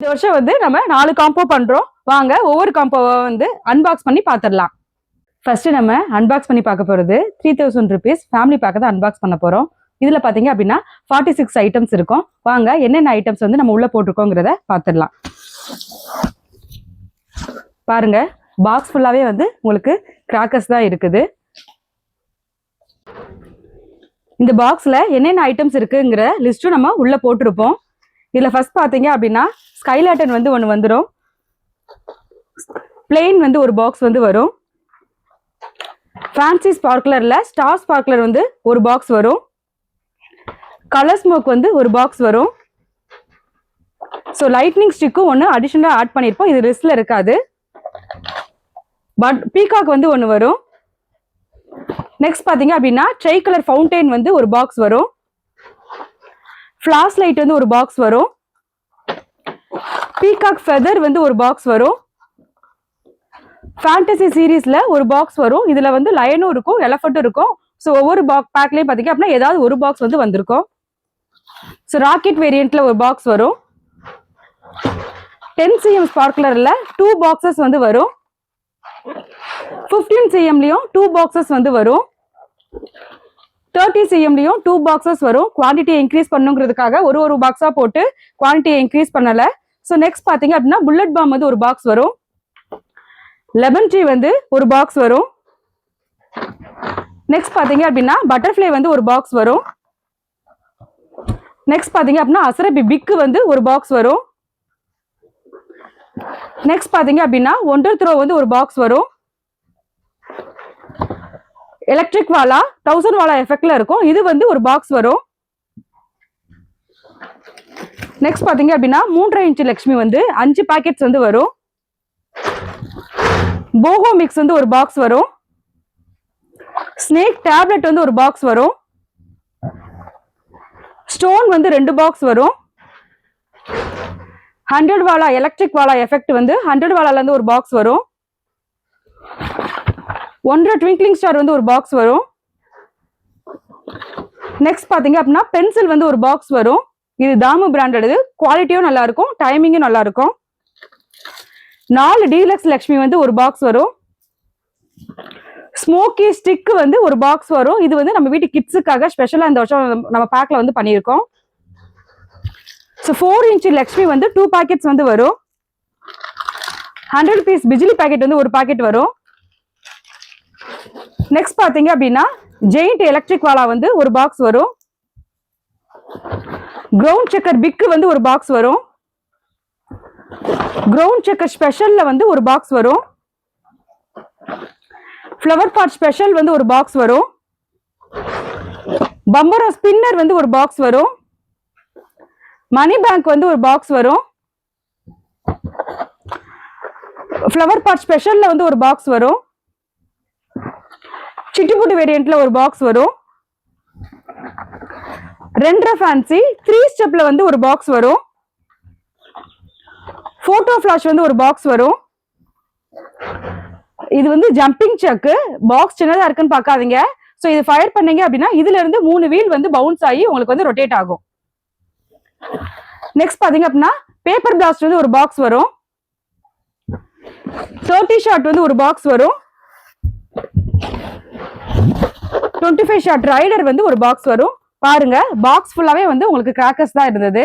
இந்த வருஷம் வந்து நம்ம 4 காம்போ பண்றோம். வாங்க ஒவ்வொரு காம்போவை வந்து அன்பாக்ஸ் பண்ணி பார்த்துடலாம். ஃபர்ஸ்ட் நம்ம அன்பாக்ஸ் பண்ணி பார்க்க போறது 3000 rupees ஃபேமிலி பேக்கை தான் அன்பாக்ஸ் பண்ண போறோம். இதுல பாத்தீங்க அப்படின்னா 46 ஐட்டம்ஸ் இருக்கும். வாங்க என்னென்ன ஐட்டம்ஸ் வந்து நம்ம உள்ள போட்டிருக்கோங்கிறத பார்த்துடலாம். பாருங்க பாக்ஸ் ஃபுல்லாவே வந்து உங்களுக்கு கிராக்கர்ஸ் தான் இருக்குது. இந்த பாக்ஸ்ல என்னென்ன ஐட்டம்ஸ் இருக்குங்கிற லிஸ்ட்டும் நம்ம உள்ள போட்டிருப்போம். இதுல ஃபர்ஸ்ட் பாத்தீங்க அப்படின்னா ஸ்கைலாட்டன் வந்து ஒன்று வந்துடும். பிளெயின் வந்து ஒரு பாக்ஸ் வந்து வரும். ஃபேன்சி ஸ்பார்க்லர்ல ஸ்டார் ஸ்பார்க்லர் வந்து ஒரு பாக்ஸ் வரும். கலர் ஸ்மோக் வந்து ஒரு பாக்ஸ் வரும். ஸோ லைட்னிங் ஸ்டிக்கும் ஒன்று அடிஷனலாக ஆட் பண்ணியிருப்போம். இது ரிஸ்ட்ல இருக்காது. பட் பீகாக் வந்து ஒன்று வரும். நெக்ஸ்ட் பார்த்தீங்க அப்படின்னா ட்ரை கலர் ஃபவுண்டைன் வந்து ஒரு பாக்ஸ் வரும். ஃபிளாஷ் லைட் வந்து ஒரு பாக்ஸ் வரும். பீகாக் ஃபெதர் வந்து ஒரு பாக்ஸ் வரும். ஃபேண்டசி சீரீஸ்ல ஒரு பாக்ஸ் வரும். இதுல வந்து லயனும் இருக்கும், எலஃபண்ட்டும் இருக்கும். ஸோ ஒவ்வொரு பேக்லயும் பாத்தீங்க அப்படின்னா ஏதாவது ஒரு பாக்ஸ் வந்து வந்திருக்கும். ஸோ ராக்கெட் வேரியன்ட்ல ஒரு பாக்ஸ் வரும். 10 cm ஸ்பார்க்லர்ல 2 பாக்ஸஸ் வந்து வரும். 15 cmலயும் 2 பாக்ஸஸ் வந்து வரும். 30 cmலயும் 2 பாக்ஸஸ் வரும். குவான்டிட்டியை இன்க்ரீஸ் பண்ணுங்கிறதுக்காக ஒரு பாக்ஸா போட்டு குவான்டிட்டியை இன்க்ரீஸ் பண்ணல. ஸோ நெக்ஸ்ட் பாத்தீங்க அப்படின்னா புல்லட் பாம் வந்து ஒரு பாக்ஸ் வரும். லெமன் ட்ரீ வந்து ஒரு பாக்ஸ் வரும். நெக்ஸ்ட் பாத்தீங்க அப்படின்னா பட்டர்ஃப்ளை வந்து ஒரு பாக்ஸ் வரும். நெக்ஸ்ட் பாத்தீங்க அப்படின்னா அசரபி பிக் வந்து ஒரு பாக்ஸ் வரும். நெக்ஸ்ட் பாத்தீங்க அப்படின்னா ஒண்டர் த்ரோ வந்து ஒரு பாக்ஸ் வரும். எலக்ட்ரிக் வாலா 1000 வாலா எஃபெக்ட்ல இருக்கும். இது வந்து ஒரு பாக்ஸ் வரும். நெக்ஸ்ட் பாத்தீங்க அப்படின்னா 3.5 inch லட்சுமி வந்து 5 பாக்கெட்ஸ் வந்து வரும். போகோ மிக்ஸ் வந்து ஒரு பாக்ஸ் வரும். ஸ்னேக் டேப்லெட் வந்து ஒரு பாக்ஸ் வரும். ஸ்டோன் வந்து 2 பாக்ஸ் வரும். 100 வாலா எலக்ட்ரிக் வாலா எஃபெக்ட் வந்து 100 வாலால இருந்து ஒரு பாக்ஸ் வரும். 1 ட்விங்க்லிங் ஸ்டார் வந்து ஒரு பாக்ஸ் வரும். நெக்ஸ்ட் பாத்தீங்க அப்படின்னா பென்சில் வந்து ஒரு பாக்ஸ் வரும். இது தாமு பிராண்டட். குவாலிட்டியும் நல்லா இருக்கும், டைமிங்கும் நல்லா இருக்கும். 4 டீலக்ஸ் லக்ஷ்மி வந்து ஒரு பாக்ஸ் வரும். ஸ்மோக்கி ஸ்டிக் வந்து ஒரு பாக்ஸ் வரும். இது வந்து நம்ம வீட்டு கிட்ஸுக்காக ஸ்பெஷலா இந்த வருஷம் நம்ம பேக்ல வந்து பண்ணியிருக்கோம். ஸோ 4 inch லக்ஷ்மி வந்து 2 பாக்கெட்ஸ் வந்து வரும். 100 பீஸ் பிஜிலி பாக்கெட் வந்து ஒரு பாக்கெட் வரும். நெக்ஸ்ட் பாத்தீங்க அப்படின்னா ஜெயிண்ட் எலக்ட்ரிக் வாலா வந்து ஒரு பாக்ஸ் வரும். கிரவுண்ட் செக்கர் பிக் வந்து ஒரு பாக்ஸ் வரும். கிரவுண்ட் செக்கர் ஸ்பெஷல்ல வந்து ஒரு பாக்ஸ் வரும். ஃப்ளவர் பாட் ஸ்பெஷல் வந்து ஒரு பாக்ஸ் வரும். பம்பரோ ஸ்பின்னர் வந்து ஒரு பாக்ஸ் வரும். மணி பேங்க் வந்து ஒரு பாக்ஸ் வரும். ஃப்ளவர் பாட் ஸ்பெஷல்ல வந்து ஒரு பாக்ஸ் வரும். சிட்டுப்புட்டு வேரியன்ட்ல ஒரு பாக்ஸ் வரும். 2 ஃபேன்சி 3 ஸ்டெப்ல வந்து ஒரு பாக்ஸ் வரும். போட்டோ ஃபிளாஷ் வந்து ஒரு பாக்ஸ் வரும். இது வந்து ஜம்பிங் செக். பாக்ஸ் சின்னதா இருக்குன்னு பார்க்காதீங்க. ஸோ இது ஃபயர் பண்ணீங்க அப்படின்னா இதுல இருந்து 3 வீல் வந்து பவுன்ஸ் ஆகி உங்களுக்கு வந்து ரொட்டேட் ஆகும். நெக்ஸ்ட் பாத்தீங்க அப்படின்னா பேப்பர் பிளாஸ்ட் வந்து ஒரு பாக்ஸ் வரும். 30 ஷாட் வந்து ஒரு பாக்ஸ் வரும். 25 ஷாட் ரைடர் வந்து ஒரு பாக்ஸ் வரும். பாருங்க பாக்ஸ் ஃபுல்லாவே வந்து உங்களுக்கு கிராக்கர்ஸ் தான் இருந்தது.